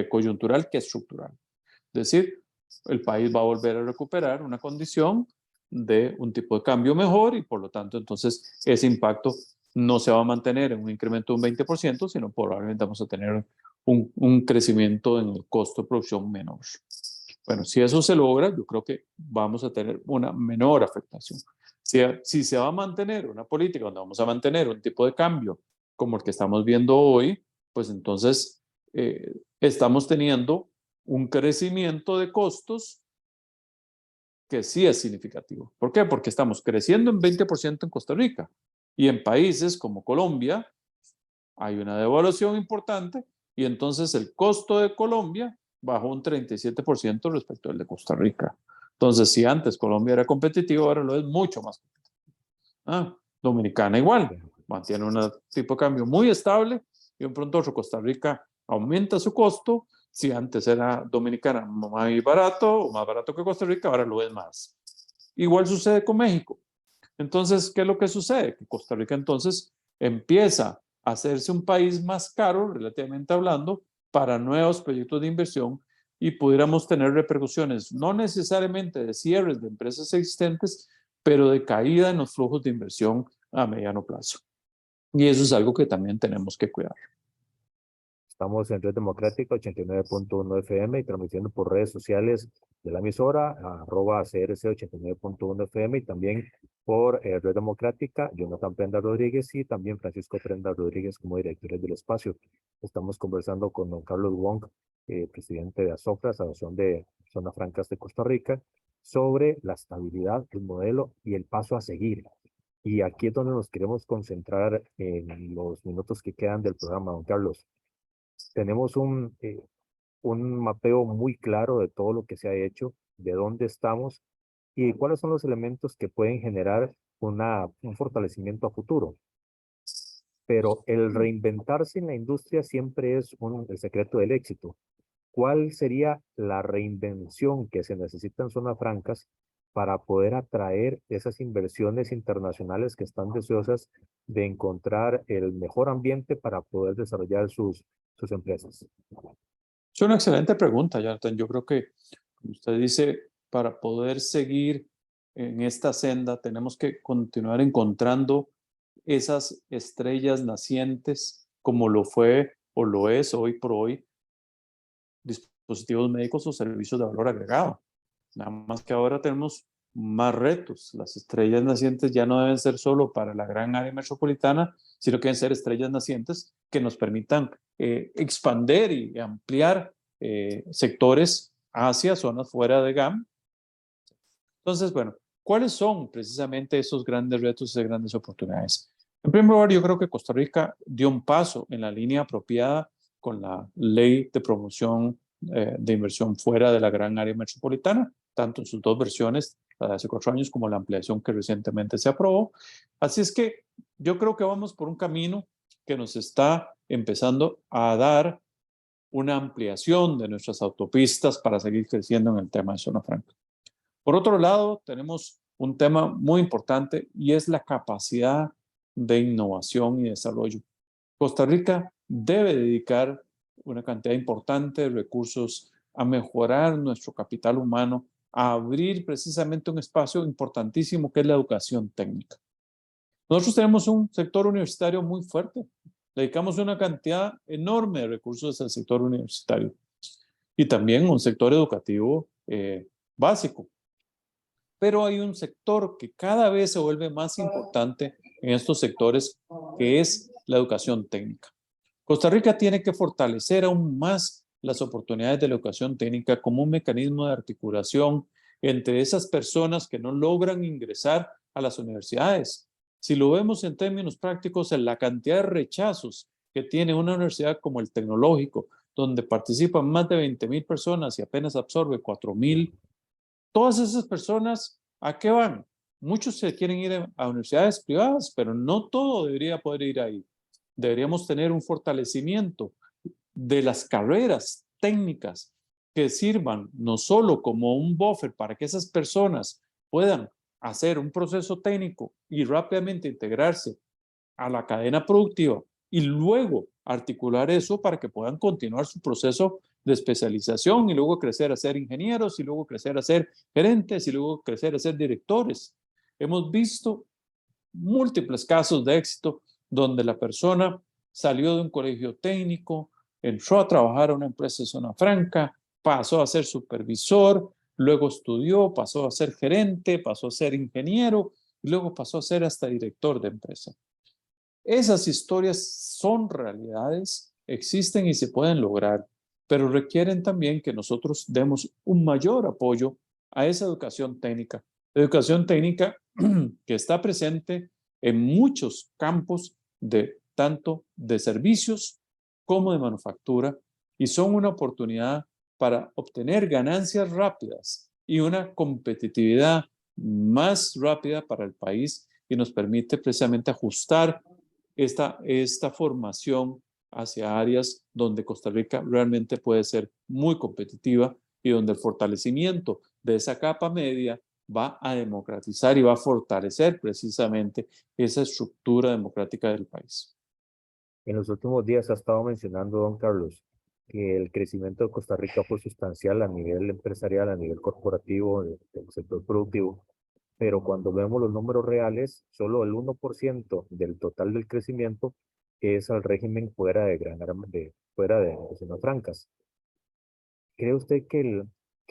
coyuntural que estructural. Es decir, el país va a volver a recuperar una condición de un tipo de cambio mejor y por lo tanto entonces ese impacto no se va a mantener en un incremento de un 20%, sino probablemente vamos a tener un crecimiento en el costo de producción menor. Bueno, si eso se logra, yo creo que vamos a tener una menor afectación. Si se va a mantener una política donde vamos a mantener un tipo de cambio como el que estamos viendo hoy, pues entonces estamos teniendo un crecimiento de costos que sí es significativo. ¿Por qué? Porque estamos creciendo en 20% en Costa Rica y en países como Colombia hay una devaluación importante y entonces el costo de Colombia bajó un 37% respecto al de Costa Rica. Entonces, si antes Colombia era competitivo, ahora lo es mucho más competitivo. Dominicana igual, mantiene un tipo de cambio muy estable y de pronto otro Costa Rica aumenta su costo. Si antes era Dominicana más barato o más barato que Costa Rica, ahora lo es más. Igual sucede con México. Entonces, ¿qué es lo que sucede? Que Costa Rica entonces empieza a hacerse un país más caro, relativamente hablando, para nuevos proyectos de inversión y pudiéramos tener repercusiones, no necesariamente de cierres de empresas existentes, pero de caída en los flujos de inversión a mediano plazo. Y eso es algo que también tenemos que cuidar. Estamos en Red Democrática 89.1 FM y transmitiendo por redes sociales de la emisora, @CRC 89.1 FM, y también por Red Democrática, Jonathan Prenda Rodríguez y también Francisco Prenda Rodríguez como directores del espacio. Estamos conversando con don Carlos Wong, presidente de ASOFRA, Asociación de Zonas Francas de Costa Rica, sobre la estabilidad, el modelo y el paso a seguir. Y aquí es donde nos queremos concentrar en los minutos que quedan del programa, don Carlos. Tenemos un mapeo muy claro de todo lo que se ha hecho, de dónde estamos y cuáles son los elementos que pueden generar un fortalecimiento a futuro. Pero el reinventarse en la industria siempre es el secreto del éxito. ¿Cuál sería la reinvención que se necesita en zonas francas para poder atraer esas inversiones internacionales que están deseosas de encontrar el mejor ambiente para poder desarrollar sus empresas? Es una excelente pregunta, Jonathan. Yo creo que, como usted dice, para poder seguir en esta senda tenemos que continuar encontrando esas estrellas nacientes como lo fue o lo es hoy por hoy dispositivos médicos o servicios de valor agregado. Nada más que ahora tenemos más retos. Las estrellas nacientes ya no deben ser solo para la gran área metropolitana, sino que deben ser estrellas nacientes que nos permitan expandir y ampliar sectores hacia zonas fuera de GAM. Entonces, bueno, ¿cuáles son precisamente esos grandes retos y esas grandes oportunidades? En primer lugar, yo creo que Costa Rica dio un paso en la línea apropiada con la ley de promoción de inversión fuera de la gran área metropolitana, tanto en sus dos versiones, la de hace 4 años como la ampliación que recientemente se aprobó. Así es que yo creo que vamos por un camino que nos está empezando a dar una ampliación de nuestras autopistas para seguir creciendo en el tema de zona franca. Por otro lado, tenemos un tema muy importante y es la capacidad de innovación y desarrollo. Costa Rica debe dedicar una cantidad importante de recursos a mejorar nuestro capital humano, a abrir precisamente un espacio importantísimo que es la educación técnica. Nosotros tenemos un sector universitario muy fuerte. Dedicamos una cantidad enorme de recursos al sector universitario y también un sector educativo básico. Pero hay un sector que cada vez se vuelve más importante en estos sectores, que es la educación técnica. Costa Rica tiene que fortalecer aún más las oportunidades de la educación técnica como un mecanismo de articulación entre esas personas que no logran ingresar a las universidades. Si lo vemos en términos prácticos, en la cantidad de rechazos que tiene una universidad como el Tecnológico, donde participan más de 20,000 personas y apenas absorbe 4,000, todas esas personas, ¿a qué van? Muchos se quieren ir a universidades privadas, pero no todo debería poder ir ahí. Deberíamos tener un fortalecimiento de las carreras técnicas que sirvan no solo como un buffer para que esas personas puedan hacer un proceso técnico y rápidamente integrarse a la cadena productiva y luego articular eso para que puedan continuar su proceso de especialización y luego crecer a ser ingenieros y luego crecer a ser gerentes y luego crecer a ser directores. Hemos visto múltiples casos de éxito donde la persona salió de un colegio técnico, entró a trabajar a una empresa de zona franca, pasó a ser supervisor, luego estudió, pasó a ser gerente, pasó a ser ingeniero y luego pasó a ser hasta director de empresa. Esas historias son realidades, existen y se pueden lograr, pero requieren también que nosotros demos un mayor apoyo a esa educación técnica que está presente en muchos campos de tanto de servicios como de manufactura y son una oportunidad para obtener ganancias rápidas y una competitividad más rápida para el país y nos permite precisamente ajustar esta formación hacia áreas donde Costa Rica realmente puede ser muy competitiva y donde el fortalecimiento de esa capa media va a democratizar y va a fortalecer precisamente esa estructura democrática del país. En los últimos días ha estado mencionando, don Carlos, que el crecimiento de Costa Rica fue sustancial a nivel empresarial, a nivel corporativo, del sector productivo, pero cuando vemos los números reales, solo el 1% del total del crecimiento es al régimen fuera fuera de zonas francas. ¿Cree usted que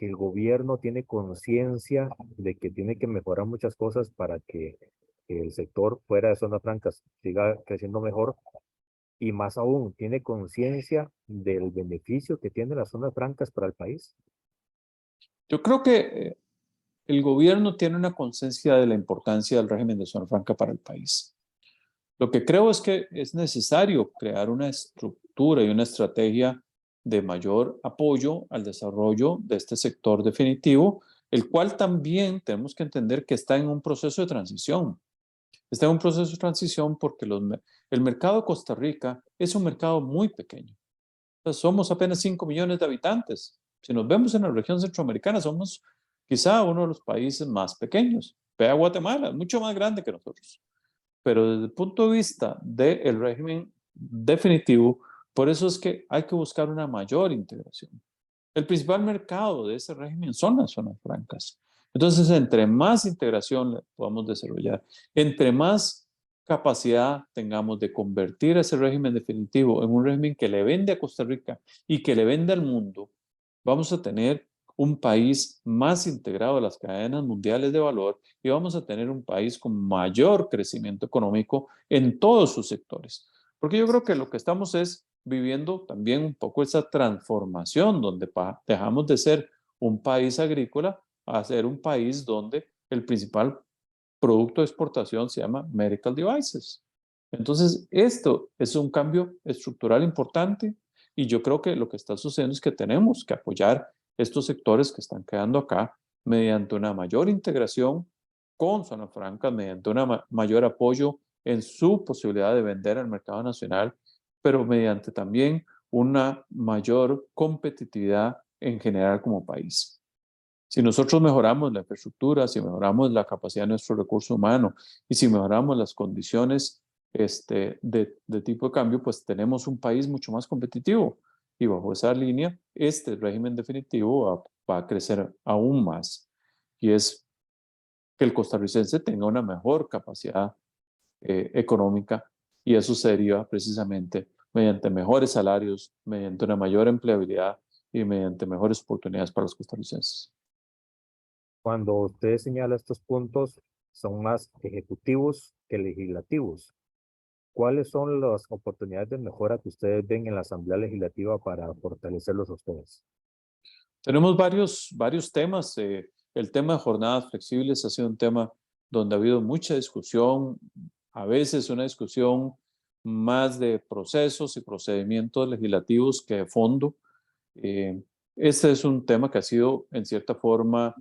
el gobierno tiene conciencia de que tiene que mejorar muchas cosas para que el sector fuera de zonas francas siga creciendo mejor? Y más aún, ¿tiene conciencia del beneficio que tienen las zonas francas para el país? Yo creo que el gobierno tiene una conciencia de la importancia del régimen de zona franca para el país. Lo que creo es que es necesario crear una estructura y una estrategia de mayor apoyo al desarrollo de este sector definitivo, el cual también tenemos que entender que está en un proceso de transición. Está en un proceso de transición porque el mercado de Costa Rica es un mercado muy pequeño. Entonces, somos apenas 5 millones de habitantes. Si nos vemos en la región centroamericana, somos quizá uno de los países más pequeños. Ve a Guatemala, mucho más grande que nosotros. Pero desde el punto de vista del régimen definitivo, por eso es que hay que buscar una mayor integración. El principal mercado de ese régimen son las zonas francas. Entonces, entre más integración podamos desarrollar, entre más capacidad tengamos de convertir ese régimen definitivo en un régimen que le vende a Costa Rica y que le vende al mundo, vamos a tener un país más integrado a las cadenas mundiales de valor y vamos a tener un país con mayor crecimiento económico en todos sus sectores. Porque yo creo que lo que estamos es viviendo también un poco esa transformación donde dejamos de ser un país agrícola a ser un país donde el principal producto de exportación se llama medical devices. Entonces, esto es un cambio estructural importante y yo creo que lo que está sucediendo es que tenemos que apoyar estos sectores que están quedando acá mediante una mayor integración con Zona Franca, mediante un mayor apoyo en su posibilidad de vender al mercado nacional, pero mediante también una mayor competitividad en general como país. Si nosotros mejoramos la infraestructura, si mejoramos la capacidad de nuestro recurso humano y si mejoramos las condiciones de tipo de cambio, pues tenemos un país mucho más competitivo. Y bajo esa línea, este régimen definitivo va a crecer aún más. Y es que el costarricense tenga una mejor capacidad económica, y eso sería precisamente mediante mejores salarios, mediante una mayor empleabilidad y mediante mejores oportunidades para los costarricenses. Cuando usted señala estos puntos, son más ejecutivos que legislativos. ¿Cuáles son las oportunidades de mejora que ustedes ven en la Asamblea Legislativa para fortalecerlos a ustedes? Tenemos varios temas. El tema de jornadas flexibles ha sido un tema donde ha habido mucha discusión, a veces una discusión más de procesos y procedimientos legislativos que de fondo. Eh, este es un tema que ha sido, en cierta forma,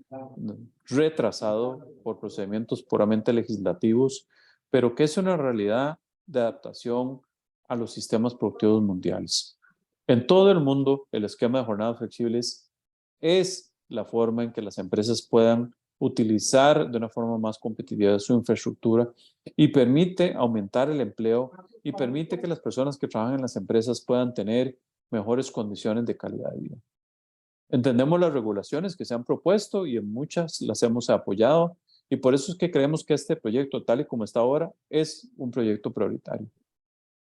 retrasado por procedimientos puramente legislativos, pero que es una realidad de adaptación a los sistemas productivos mundiales. En todo el mundo, el esquema de jornadas flexibles es la forma en que las empresas puedan utilizar de una forma más competitiva su infraestructura, y permite aumentar el empleo y permite que las personas que trabajan en las empresas puedan tener mejores condiciones de calidad de vida. Entendemos las regulaciones que se han propuesto y en muchas las hemos apoyado, y por eso es que creemos que este proyecto, tal y como está ahora, es un proyecto prioritario.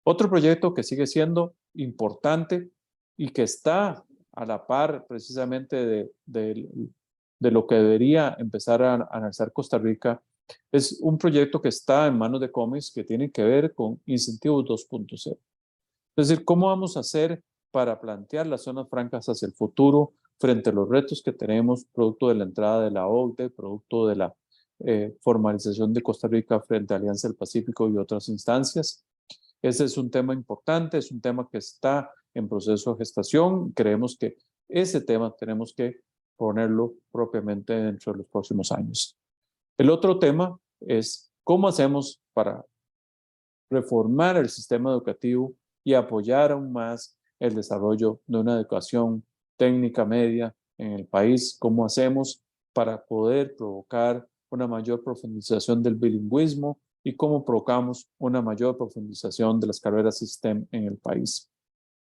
Otro proyecto que sigue siendo importante y que está a la par precisamente de lo que debería empezar a analizar Costa Rica, es un proyecto que está en manos de COMEX, que tiene que ver con incentivos 2.0. Es decir, ¿cómo vamos a hacer para plantear las zonas francas hacia el futuro frente a los retos que tenemos, producto de la entrada de la OCDE, producto de la formalización de Costa Rica frente a Alianza del Pacífico y otras instancias? Ese es un tema importante, es un tema que está en proceso de gestación. Creemos que ese tema tenemos que ponerlo propiamente dentro de los próximos años. El otro tema es cómo hacemos para reformar el sistema educativo y apoyar aún más el desarrollo de una educación técnica media en el país. ¿Cómo hacemos para poder provocar una mayor profundización del bilingüismo y cómo provocamos una mayor profundización de las carreras STEM en el país?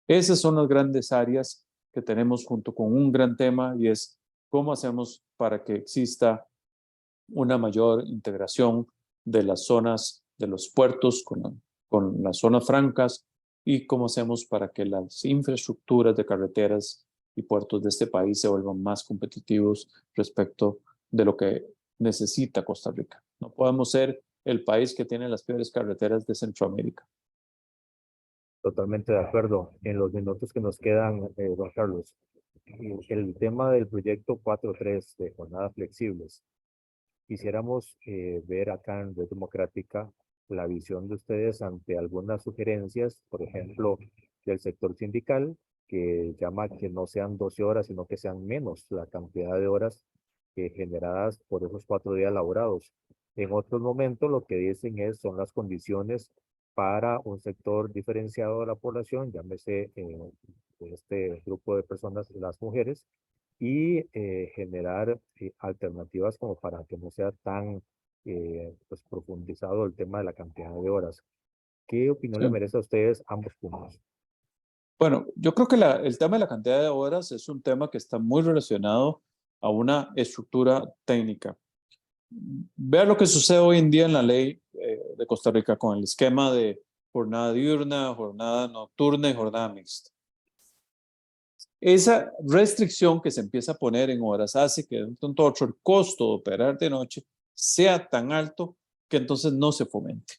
Esas son las grandes áreas que tenemos, junto con un gran tema, y es cómo hacemos para que exista una mayor integración de las zonas de los puertos con las zonas francas, y cómo hacemos para que las infraestructuras de carreteras y puertos de este país se vuelvan más competitivos respecto de lo que necesita Costa Rica. No podemos ser el país que tiene las peores carreteras de Centroamérica. Totalmente de acuerdo. En los minutos que nos quedan, don Carlos, el tema del proyecto 4.3 de jornadas flexibles, quisiéramos ver acá en Red Democrática la visión de ustedes ante algunas sugerencias, por ejemplo, del sector sindical, que llama que no sean 12 horas, sino que sean menos la cantidad de horas generadas por esos 4 días laborados. En otros momentos lo que dicen son las condiciones para un sector diferenciado de la población, llámese este grupo de personas, las mujeres, y generar alternativas como para que no sea tan pues profundizado el tema de la cantidad de horas. ¿Qué opinión le Sí. merece a ustedes ambos puntos? Bueno, yo creo que el tema de la cantidad de horas es un tema que está muy relacionado a una estructura técnica. Vea lo que sucede hoy en día en la ley de Costa Rica con el esquema de jornada diurna, jornada nocturna y jornada mixta. Esa restricción que se empieza a poner en horas hace que de un tanto a otro el costo de operar de noche sea tan alto que entonces no se fomente.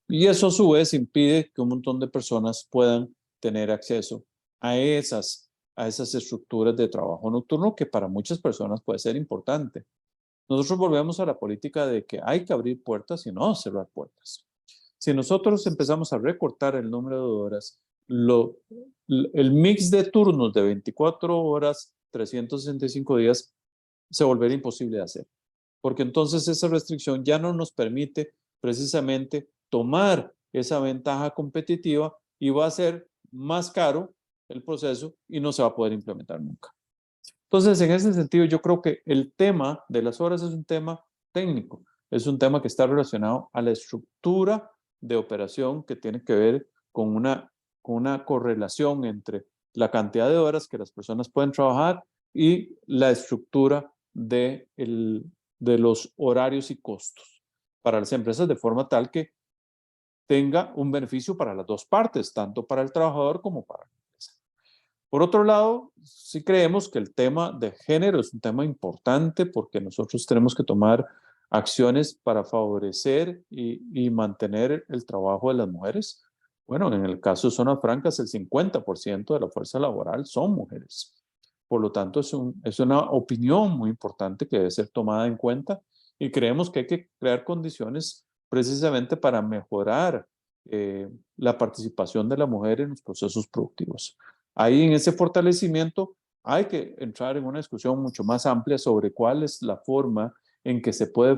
Y eso a su vez impide que un montón de personas puedan tener acceso a esas estructuras de trabajo nocturno, que para muchas personas puede ser importante. Nosotros volvemos a la política de que hay que abrir puertas y no cerrar puertas. Si nosotros empezamos a recortar el número de horas, el mix de turnos de 24 horas, 365 días, se volvería imposible de hacer. Porque entonces esa restricción ya no nos permite precisamente tomar esa ventaja competitiva, y va a ser más caro el proceso y no se va a poder implementar nunca. Entonces, en ese sentido, yo creo que el tema de las horas es un tema técnico, es un tema que está relacionado a la estructura de operación que tiene que ver con una correlación entre la cantidad de horas que las personas pueden trabajar y la estructura de los horarios y costos para las empresas, de forma tal que tenga un beneficio para las dos partes, tanto para el trabajador como para la empresa. Por otro lado, sí creemos que el tema de género es un tema importante porque nosotros tenemos que tomar acciones para favorecer y mantener el trabajo de las mujeres. Bueno, en el caso de zonas francas, el 50% de la fuerza laboral son mujeres. Por lo tanto, es una opinión muy importante que debe ser tomada en cuenta y creemos que hay que crear condiciones precisamente para mejorar la participación de la mujer en los procesos productivos. Ahí en ese fortalecimiento hay que entrar en una discusión mucho más amplia sobre cuál es la forma en que se puede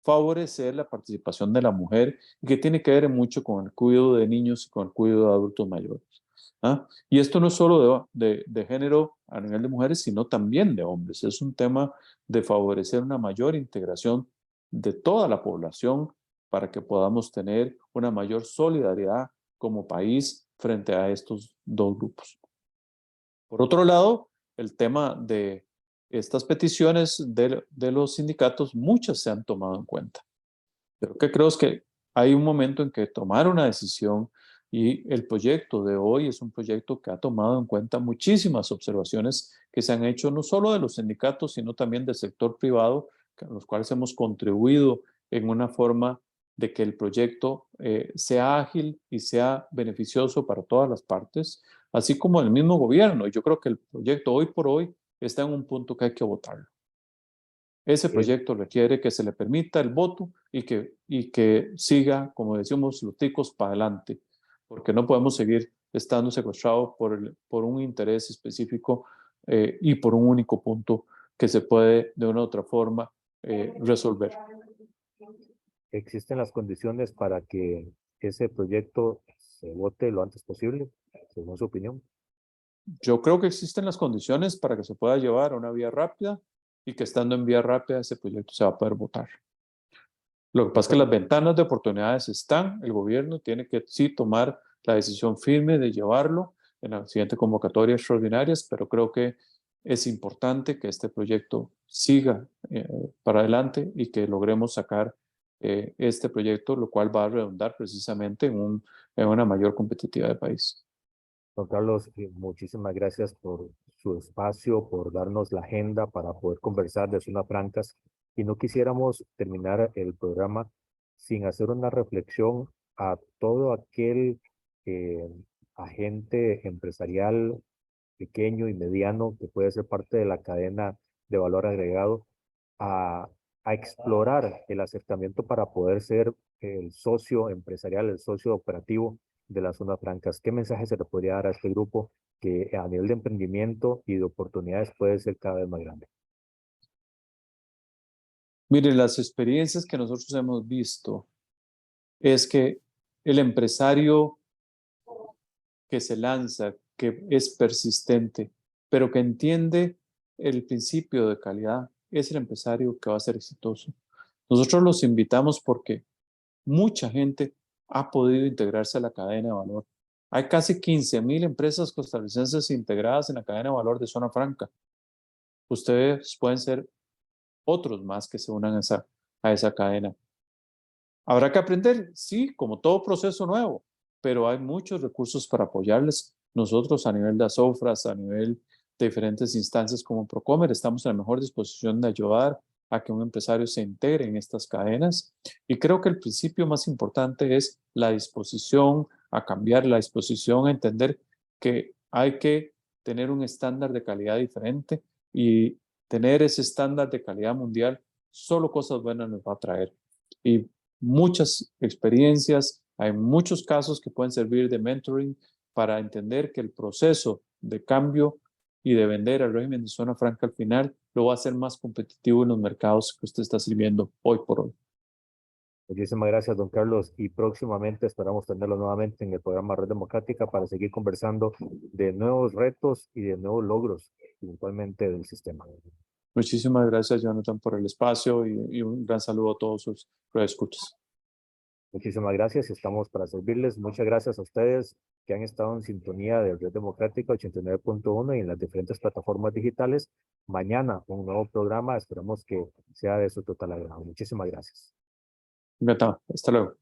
favorecer la participación de la mujer y que tiene que ver mucho con el cuidado de niños y con el cuidado de adultos mayores. ¿Ah? Y esto no es solo de género a nivel de mujeres, sino también de hombres. Es un tema de favorecer una mayor integración de toda la población para que podamos tener una mayor solidaridad como país frente a estos dos grupos. Por otro lado, el tema de estas peticiones de los sindicatos, muchas se han tomado en cuenta. Pero que creo es que hay un momento en que tomar una decisión y el proyecto de hoy es un proyecto que ha tomado en cuenta muchísimas observaciones que se han hecho no solo de los sindicatos, sino también del sector privado, a los cuales hemos contribuido en una forma de que el proyecto sea ágil y sea beneficioso para todas las partes, así como el mismo gobierno. Yo creo que el proyecto hoy por hoy está en un punto que hay que votarlo. Ese proyecto requiere que se le permita el voto y que siga, como decimos, los ticos para adelante, porque no podemos seguir estando secuestrados por un interés específico y por un único punto que se puede de una u otra forma resolver. ¿Existen las condiciones para que ese proyecto se vote lo antes posible, según su opinión? Yo creo que existen las condiciones para que se pueda llevar a una vía rápida y que estando en vía rápida ese proyecto se va a poder votar. Lo que pasa es que las ventanas de oportunidades están, el gobierno tiene que sí tomar la decisión firme de llevarlo en la siguiente convocatoria extraordinarias, pero creo que es importante que este proyecto siga para adelante y que logremos sacar este proyecto, lo cual va a redundar precisamente en una mayor competitividad del país. Don Carlos, muchísimas gracias por su espacio, por darnos la agenda para poder conversar de Zonas Francas. Y no quisiéramos terminar el programa sin hacer una reflexión a todo aquel eh, agente empresarial pequeño y mediano que puede ser parte de la cadena de valor agregado a, a explorar el acercamiento para poder ser el socio empresarial, el socio operativo de las zonas francas. ¿Qué mensaje se le podría dar a este grupo que a nivel de emprendimiento y de oportunidades puede ser cada vez más grande? Miren, las experiencias que nosotros hemos visto es que el empresario que se lanza, que es persistente, pero que entiende el principio de calidad, es el empresario que va a ser exitoso. Nosotros los invitamos porque mucha gente ha podido integrarse a la cadena de valor. Hay casi 15.000 empresas costarricenses integradas en la cadena de valor de Zona Franca. Ustedes pueden ser otros más que se unan a esa cadena. Habrá que aprender, sí, como todo proceso nuevo, pero hay muchos recursos para apoyarles. Nosotros a nivel de ASOFRAS, a nivel de diferentes instancias como Procomer, estamos en la mejor disposición de ayudar a que un empresario se integre en estas cadenas. Y creo que el principio más importante es la disposición a cambiar, la disposición a entender que hay que tener un estándar de calidad diferente y tener ese estándar de calidad mundial, solo cosas buenas nos va a traer. Y muchas experiencias, hay muchos casos que pueden servir de mentoring para entender que el proceso de cambio y de vender al régimen de zona franca al final lo va a hacer más competitivo en los mercados que usted está sirviendo hoy por hoy. Muchísimas gracias, don Carlos, y próximamente esperamos tenerlo nuevamente en el programa Red Democrática para seguir conversando de nuevos retos y de nuevos logros, eventualmente del sistema. Muchísimas gracias, Jonathan, por el espacio y un gran saludo a todos sus escuchas. Muchísimas gracias y estamos para servirles. Muchas gracias a ustedes que han estado en sintonía de Red Democrática 89.1 y en las diferentes plataformas digitales. Mañana un nuevo programa, esperamos que sea de su total agrado. Muchísimas gracias. Encantado. Hasta luego.